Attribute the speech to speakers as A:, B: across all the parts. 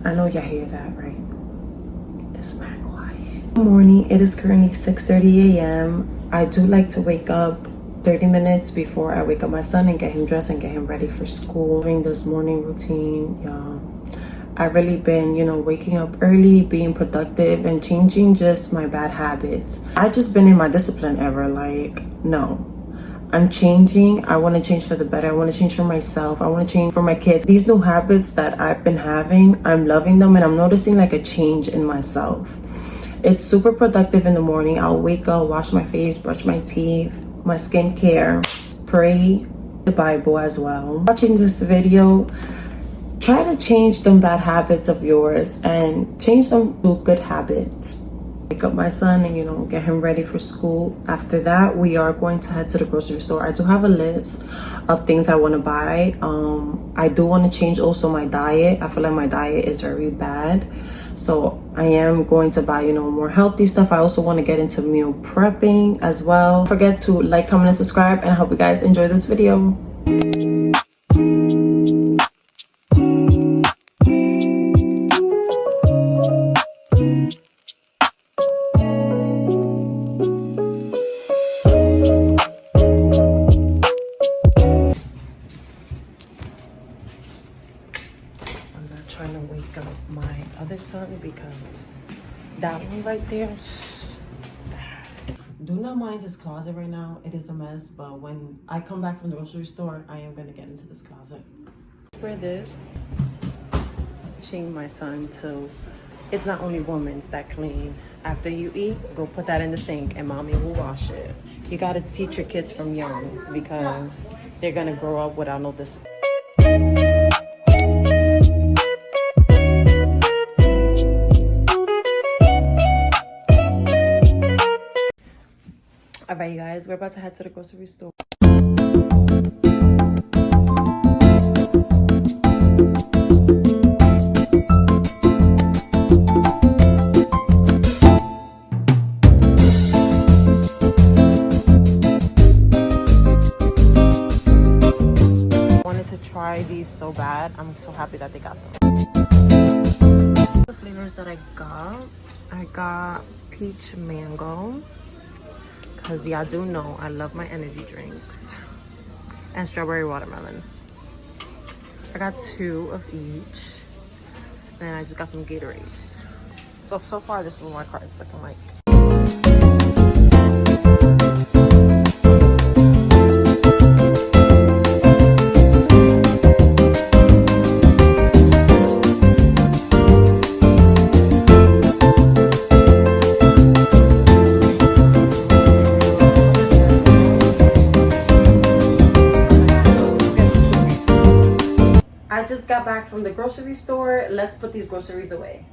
A: I know y'all hear that, right? It's mad quiet. Good morning. It is currently 6:30 a.m. I do like to wake up 30 minutes before I wake up my son and get him dressed and get him ready for school. During this morning routine, y'all, I've really been, waking up early, being productive, and changing just my bad habits. I just been in my discipline era. No. I'm changing. I want to change for the better. I want to change for myself. I want to change for my kids. These new habits that I've been having, I'm loving them, and I'm noticing a change in myself. It's super productive in the morning. I'll wake up, wash my face, brush my teeth, my skincare, pray the Bible as well. Watching this video, try to change them bad habits of yours and change them to good habits. Wake up my son and get him ready for school. After that, we are going to head to the grocery store. I do have a list of things I want to buy. I do want to change also my diet. I feel like my diet is very bad, so I am going to buy more healthy stuff. I also want to get into meal prepping as well. Don't forget to like, comment, and subscribe, and I hope you guys enjoy this video. Trying to wake up my other son because that one right there is bad. Do not mind his closet right now. It is a mess, but when I come back from the grocery store, I am going to get into this closet. For this, teaching my son to, it's not only women's that clean. After you eat, go put that in the sink and mommy will wash it. You got to teach your kids from young because they're going to grow up without no discipline. All right, you guys, we're about to head to the grocery store. I wanted to try these so bad. I'm so happy that they got them. The flavors that I got peach mango. Because y'all do know I love my energy drinks. And strawberry watermelon. I got 2 of each. And I just got some Gatorades. So far this is what my cart is looking like. I just got back from the grocery store. Let's put these groceries away.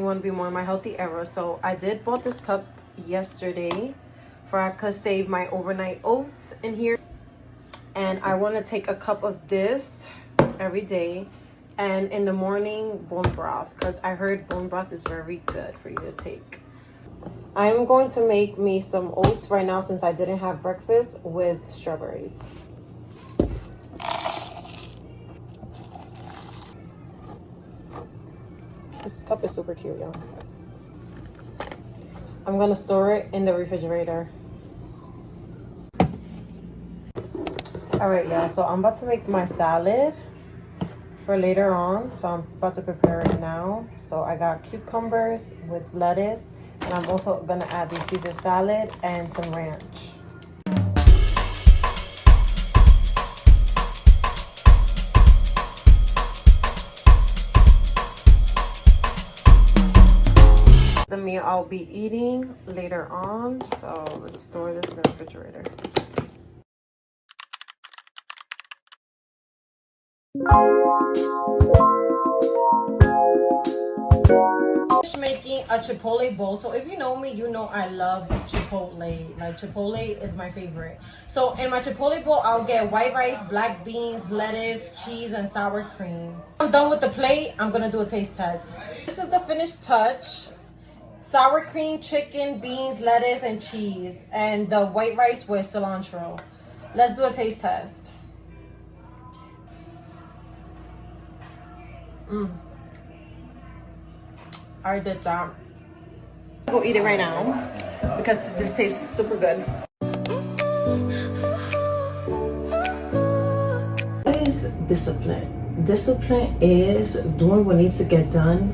A: Want to be more in my healthy era, so I did bought this cup yesterday for I could save my overnight oats in here, and I want to take a cup of this every day, and in the morning bone broth, because I heard bone broth is very good for you to take. I'm going to make me some oats right now since I didn't have breakfast with strawberries. This cup is super cute, y'all. I'm gonna store it in the refrigerator. All right, y'all, so I'm about to make my salad for later on. So I'm about to prepare it now. So I got cucumbers with lettuce, and I'm also gonna add the Caesar salad and some ranch. The meal I'll be eating later on, so let's store this in the refrigerator. Making a chipotle bowl. So if you know me, you know I love chipotle. Like, chipotle is my favorite. So in my chipotle bowl, I'll get white rice, black beans, lettuce, cheese, and sour cream. I'm done with the plate. I'm gonna do a taste test. This is the finished touch. Sour cream, chicken, beans, lettuce, and cheese, and the white rice with cilantro. Let's do a taste test. I did that. I'll go eat it right now because this tastes super good. What is discipline? Discipline is doing what needs to get done,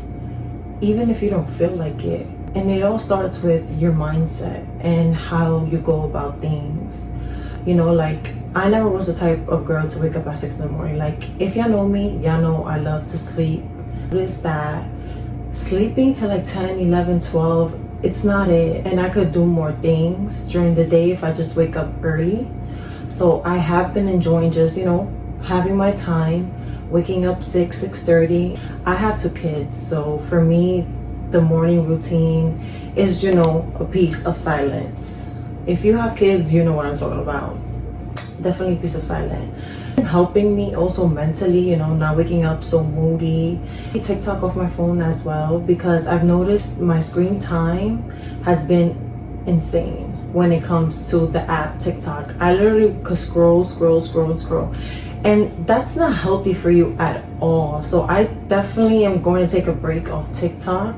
A: even if you don't feel like it. And it all starts with your mindset and how you go about things. You know, like, I never was the type of girl to wake up at 6 in the morning. Like, if y'all know me, y'all know I love to sleep. It's that sleeping till like 10, 11, 12, it's not it. And I could do more things during the day if I just wake up early. So I have been enjoying just, you know, having my time, waking up 6:30. I have 2 kids, so for me, the morning routine is, you know, a piece of silence. If you have kids, you know what I'm talking about. Definitely a piece of silence. Helping me also mentally, you know, not waking up so moody. TikTok off my phone as well, because I've noticed my screen time has been insane when it comes to the app TikTok. I literally could scroll. And that's not healthy for you at all. So I definitely am going to take a break off TikTok,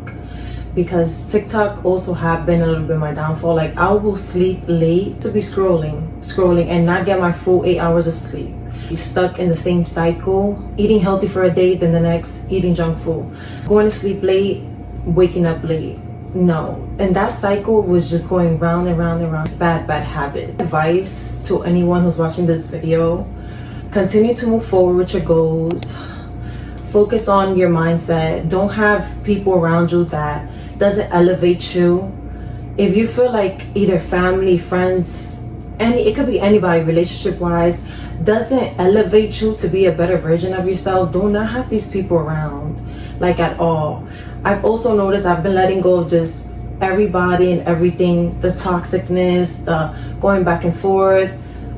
A: because TikTok also have been a little bit my downfall. Like, I will sleep late to be scrolling and not get my full 8 hours of sleep. Be stuck in the same cycle, eating healthy for a day, then the next eating junk food, going to sleep late, waking up late. No. And that cycle was just going round and round and round. Bad habit. Advice to anyone who's watching this video: continue to move forward with your goals. Focus on your mindset. Don't have people around you that doesn't elevate you. If you feel like either family, friends, it could be anybody, relationship wise, doesn't elevate you to be a better version of yourself, do not have these people around, like, at all. I've also noticed I've been letting go of just everybody and everything, the toxicness, the going back and forth.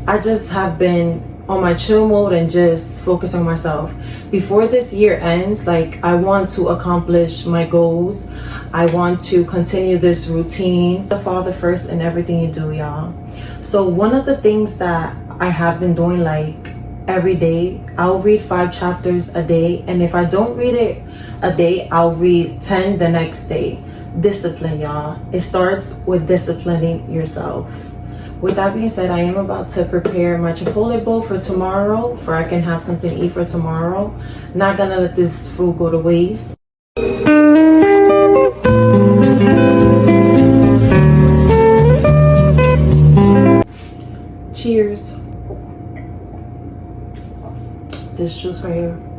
A: I just have been on my chill mode and just focus on myself. Before this year ends, like, I want to accomplish my goals. I want to continue this routine. The Father first in everything you do, y'all. So one of the things that I have been doing, like, every day, I'll read 5 chapters a day, and if I don't read it a day, I'll read 10 the next day. Discipline, y'all. It starts with disciplining yourself. With that being said, I am about to prepare my Chipotle bowl for tomorrow, for I can have something to eat for tomorrow. Not gonna let this food go to waste. Cheers. This juice right here.